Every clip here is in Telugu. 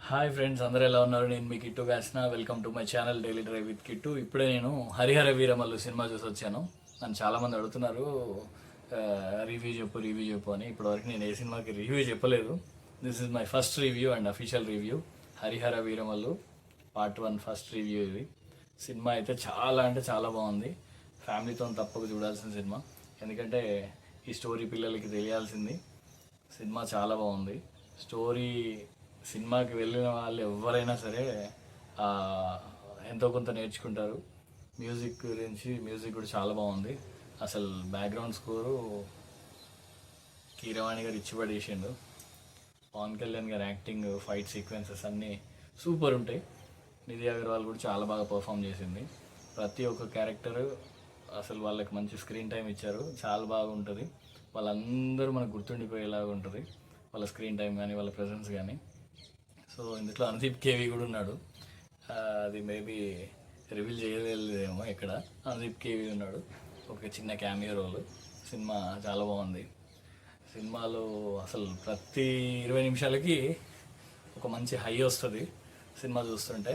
హాయ్ ఫ్రెండ్స్, అందరూ ఎలా ఉన్నారు? నేను మీ Kittu Gasina. Welcome to my channel daily drive with Kittu. ఇప్పుడే నేను హరిహర వీరమల్లు సినిమా చూసి వచ్చాను. నన్ను చాలామంది అడుగుతున్నారు, రివ్యూ చెప్పు అని. ఇప్పటివరకు నేను ఏ సినిమాకి రివ్యూ చెప్పలేదు. This is my first review and official review. Harihara Veeramallu part 1 first review ఇది. సినిమా అయితే చాలా అంటే చాలా బాగుంది. ఫ్యామిలీతో తప్పక చూడాల్సిన సినిమా. ఎందుకంటే ఈ స్టోరీ పిల్లలకి తెలియాల్సింది. సినిమా చాలా బాగుంది. స్టోరీ సినిమాకి వెళ్ళిన వాళ్ళు ఎవరైనా సరే ఎంతో కొంత నేర్చుకుంటారు. మ్యూజిక్ కూడా చాలా బాగుంది. అసలు బ్యాక్గ్రౌండ్ స్కోరు కీరవాణి గారు ఇచ్చి పడేసిండు. పవన్ కళ్యాణ్ గారి యాక్టింగ్, ఫైట్ సీక్వెన్సెస్ అన్నీ సూపర్ ఉంటాయి. నిధి అగర్వాల్ కూడా చాలా బాగా పర్ఫామ్ చేసింది. ప్రతి ఒక్క క్యారెక్టర్ అసలు వాళ్ళకి మంచి స్క్రీన్ టైం ఇచ్చారు. చాలా బాగుంటుంది. వాళ్ళందరూ మనకు గుర్తుండిపోయేలాగా ఉంటుంది, వాళ్ళ స్క్రీన్ టైం కానీ వాళ్ళ ప్రెజెన్స్ కానీ. సో ఇందులో అనుదీప్ కేవి కూడా ఉన్నాడు. అది మేబీ రివీల్ చేయలేదేమో ఇక్కడ. అనుదీప్ కేవి ఉన్నాడు, ఒక చిన్న క్యామియో రోల్. సినిమా చాలా బాగుంది. సినిమాలో అసలు ప్రతి 20 నిమిషాలకి ఒక మంచి హై వస్తుంది సినిమా చూస్తుంటే.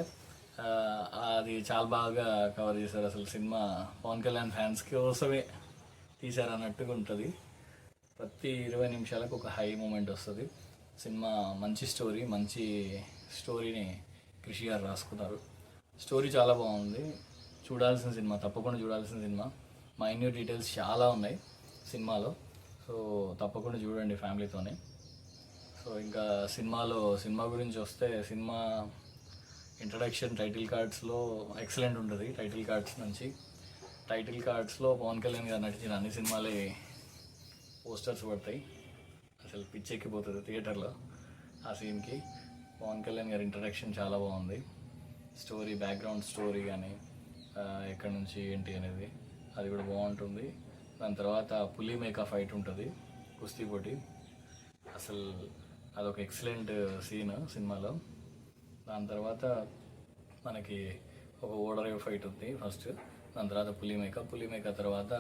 అది చాలా బాగా కవర్ చేశారు. అసలు సినిమా పవన్ కళ్యాణ్ ఫ్యాన్స్కి కోసమే తీశారన్నట్టుగా ఉంటుంది. ప్రతి 20 నిమిషాలకు ఒక హై మూమెంట్ వస్తుంది. సినిమా మంచి స్టోరీని కృషి గారు రాసుకున్నారు. స్టోరీ చాలా బాగుంది. చూడాల్సిన సినిమా, తప్పకుండా చూడాల్సిన సినిమా. మైన్యూట్ డీటెయిల్స్ చాలా ఉన్నాయి సినిమాలో. సో తప్పకుండా చూడండి ఫ్యామిలీతోనే. సో ఇంకా సినిమా గురించి వస్తే, సినిమా ఇంట్రడక్షన్ టైటిల్ కార్డ్స్లో ఎక్సలెంట్ ఉంటుంది. టైటిల్ కార్డ్స్లో పవన్ కళ్యాణ్ గారు నటించిన అన్ని సినిమాలే పోస్టర్స్ పడతాయి. అసలు పిచ్చెక్కిపోతుంది థియేటర్లో ఆ సీన్కి. పవన్ కళ్యాణ్ గారి ఇంట్రడక్షన్ చాలా బాగుంది. బ్యాక్గ్రౌండ్ స్టోరీ కానీ ఎక్కడి నుంచి ఏంటి అనేది అది కూడా బాగుంటుంది. దాని తర్వాత పులి మేకా ఫైట్ ఉంటుంది, కుస్తీ పోటీ. అసలు అదొక ఎక్సలెంట్ సీన్ సినిమాలో. దాని తర్వాత మనకి ఒక ఓడరేవ్ ఫైట్ ఉంది ఫస్ట్. దాని తర్వాత పులి మేకా తర్వాత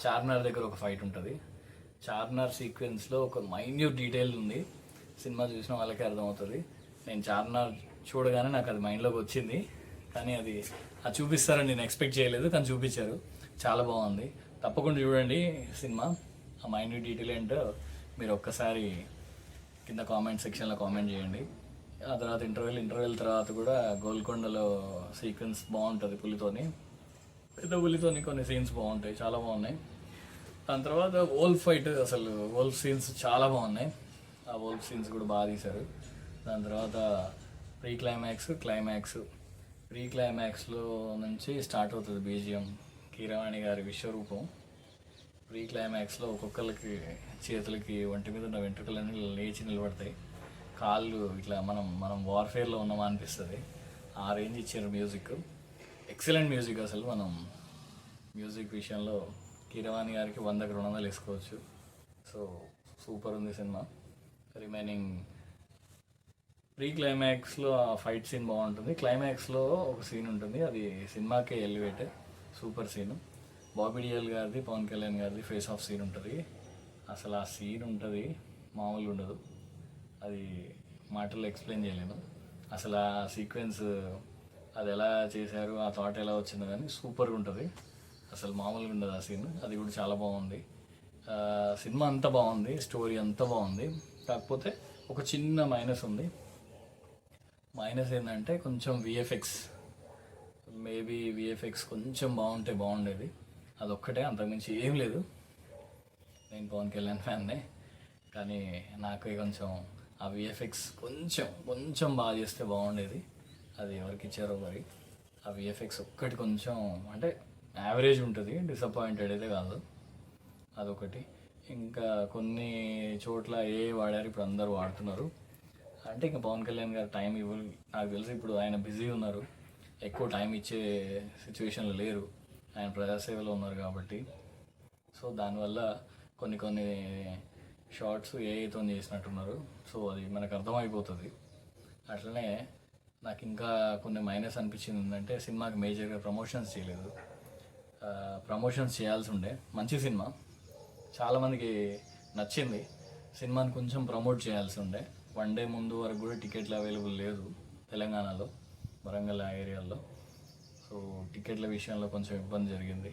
చార్మినార్ దగ్గర ఒక ఫైట్ ఉంటుంది. చార్మినార్ సీక్వెన్స్లో ఒక మైన్యూట్ డీటెయిల్ ఉంది. సినిమా చూసిన వాళ్ళకే అర్థమవుతుంది. నేను చార్మినార్ చూడగానే నాకు అది మైండ్లోకి వచ్చింది, కానీ అది చూపిస్తారని నేను ఎక్స్పెక్ట్ చేయలేదు, కానీ చూపించారు. చాలా బాగుంది. తప్పకుండా చూడండి సినిమా. ఆ మైన్యూట్ డీటెయిల్ ఏంటో మీరు ఒక్కసారి కింద కామెంట్ సెక్షన్లో కామెంట్ చేయండి. ఆ తర్వాత ఇంటర్వెల్ తర్వాత కూడా గోల్కొండలో సీక్వెన్స్ బాగుంటుంది. పెద్ద పులితోని కొన్ని సీన్స్ బాగుంటాయి, చాలా బాగున్నాయి. దాని తర్వాత వోల్ఫ్ సీన్స్ చాలా బాగున్నాయి. ఆ వోల్ఫ్ సీన్స్ కూడా బాగా తీశారు. దాని తర్వాత క్లైమాక్స్లో నుంచి స్టార్ట్ అవుతుంది బీజిఎం. కీరవాణి గారి విశ్వరూపం. క్లైమాక్స్లో ఒక్కొక్కరికి చేతులకి ఒంటి మీద ఉన్న వెంట్రుకలన్నీ లేచి నిలబడతాయి. కాళ్ళు ఇట్లా మనం వార్ఫేర్లో ఉన్నామా అనిపిస్తుంది. ఆ రేంజ్ ఇచ్చారు మ్యూజిక్. Excellent music. అసలు మనం మ్యూజిక్ విషయంలో కీరవాణి గారికి 100కి 200 వేసుకోవచ్చు. సో సూపర్ ఉంది సినిమా. రిమైనింగ్ క్లైమాక్స్లో ఆ ఫైట్ సీన్ బాగుంటుంది. క్లైమాక్స్లో ఒక సీన్ ఉంటుంది, అది సినిమాకే elevate. Super scene. Bobby Deol గారిది, పవన్ కళ్యాణ్ గారిది ఫేస్ ఆఫ్ సీన్ ఉంటుంది. అసలు ఆ సీన్ ఉంటుంది, మామూలుగా ఉండదు. అది మాటల్లో ఎక్స్ప్లెయిన్ చేయలేను. అసలు ఆ సీక్వెన్స్ అది ఎలా చేశారు, ఆ థాట్ ఎలా వచ్చిందో కానీ సూపర్గా ఉంటుంది. అసలు మామూలుగా ఉండదు ఆ సీన్. అది కూడా చాలా బాగుంది. సినిమా అంతా బాగుంది, స్టోరీ అంతా బాగుంది. కాకపోతే ఒక చిన్న మైనస్ ఉంది. మైనస్ ఏంటంటే కొంచెం విఎఫ్ఎక్స్ కొంచెం బాగుండేది. అదొక్కటే, అంతకుమించి ఏం లేదు. నేను పవన్ కళ్యాణ్ ఫ్యాన్నే, కానీ నాకు కొంచెం ఆ విఎఫ్ఎక్స్ కొంచెం బాగా చేస్తే బాగుండేది. అది ఎవరికి ఇచ్చారో మరి. ఆ విఎఫ్ఎక్స్ ఒక్కటి కొంచెం అంటే యావరేజ్ ఉంటుంది, డిసప్పాయింటెడ్ అయితే కాదు. అదొకటి. ఇంకా కొన్ని చోట్ల వాడారు, ఇప్పుడు అందరూ వాడుతున్నారు. అంటే ఇంకా పవన్ కళ్యాణ్ గారు టైం నాకు తెలిసి ఇప్పుడు ఆయన బిజీ ఉన్నారు, ఎక్కువ టైం ఇచ్చే సిచ్యువేషన్లో లేరు. ఆయన ప్రజాసేవలో ఉన్నారు కాబట్టి. సో దానివల్ల కొన్ని షార్ట్స్ ఏఐతో చేసినట్టున్నారు. సో అది మనకు అర్థమైపోతుంది. అట్లనే నాకు ఇంకా కొన్ని మైనస్ అనిపించింది ఏంటంటే, సినిమాకి మేజర్గా ప్రమోషన్స్ చేయలేదు. ప్రమోషన్స్ చేయాల్సి ఉండే. మంచి సినిమా, చాలామందికి నచ్చింది. సినిమాని కొంచెం ప్రమోట్ చేయాల్సి ఉండే. 1 డే ముందు వరకు కూడా టికెట్లు అవైలబుల్ లేదు తెలంగాణలో, వరంగల్ ఆ ఏరియాలో. సో టికెట్ల విషయంలో కొంచెం ఇబ్బంది జరిగింది.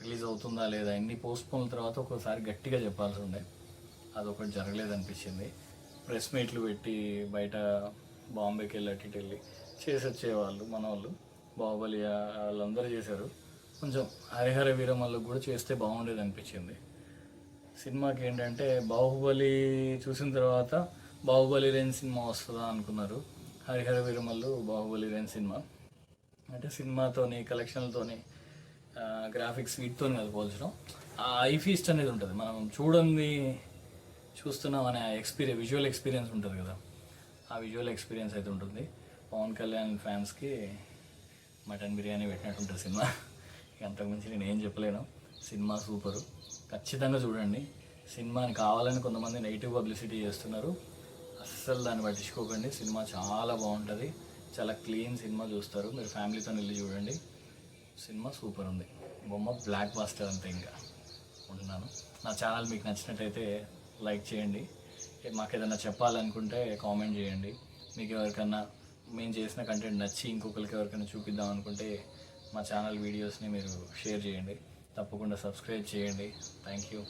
రిలీజ్ అవుతుందా లేదా ఇన్ని పోస్ట్పోన్ల తర్వాత ఒకసారి గట్టిగా చెప్పాల్సి ఉండే, అదొకటి జరగలేదనిపించింది. ప్రెస్ మీట్లు పెట్టి బయట బాంబేకి వెళ్ళి అటు ఇటు వెళ్ళి చేసి వచ్చేవాళ్ళు మన వాళ్ళు, బాహుబలి వాళ్ళందరూ చేశారు. కొంచెం హరిహర వీరమల్లకు కూడా చేస్తే బాగుండేది అనిపించింది. సినిమాకి ఏంటంటే బాహుబలి చూసిన తర్వాత బాహుబలి రేంజ్ సినిమా వస్తుందా అనుకున్నారు. హరిహర వీరమల్లు బాహుబలి రేంజ్ సినిమా అంటే సినిమాతోని కలెక్షన్లతోని గ్రాఫిక్స్ వీటితో పోల్చడం, ఆ ఐ ఫీస్ట్ అనేది ఉంటుంది. మనం చూస్తున్నాం అనే విజువల్ ఎక్స్పీరియన్స్ ఉంటుంది కదా, ఆ విజువల్ ఎక్స్పీరియన్స్ అయితే ఉంటుంది. పవన్ కళ్యాణ్ ఫ్యాన్స్కి మటన్ బిర్యానీ పెట్టినట్టు ఉంటుంది సినిమా. అంతకుమించి నేను ఏం చెప్పలేను. సినిమా సూపరు, ఖచ్చితంగా చూడండి. సినిమాని కావాలని కొంతమంది నెగిటివ్ పబ్లిసిటీ చేస్తున్నారు, అస్సలు దాన్ని పట్టించుకోకండి. సినిమా చాలా బాగుంటుంది, చాలా క్లీన్ సినిమా చూస్తారు. మీరు ఫ్యామిలీతో వెళ్ళి చూడండి, సినిమా సూపర్ ఉంది. బొమ్మ బ్లాక్ బాస్టర్ అంతే. ఇంకా ఉంటున్నాను. నా ఛానల్ మీకు నచ్చినట్టయితే లైక్ చేయండి. మాకు ఏదైనా చెప్పాలనుకుంటే కామెంట్ చేయండి. మీకు ఎవరికన్నా మేము చేసిన కంటెంట్ నచ్చి ఇంకొకరికి ఎవరికైనా చూపిద్దాం అనుకుంటే మా ఛానల్ వీడియోస్ని మీరు షేర్ చేయండి. తప్పకుండా సబ్స్క్రైబ్ చేయండి. Thank you.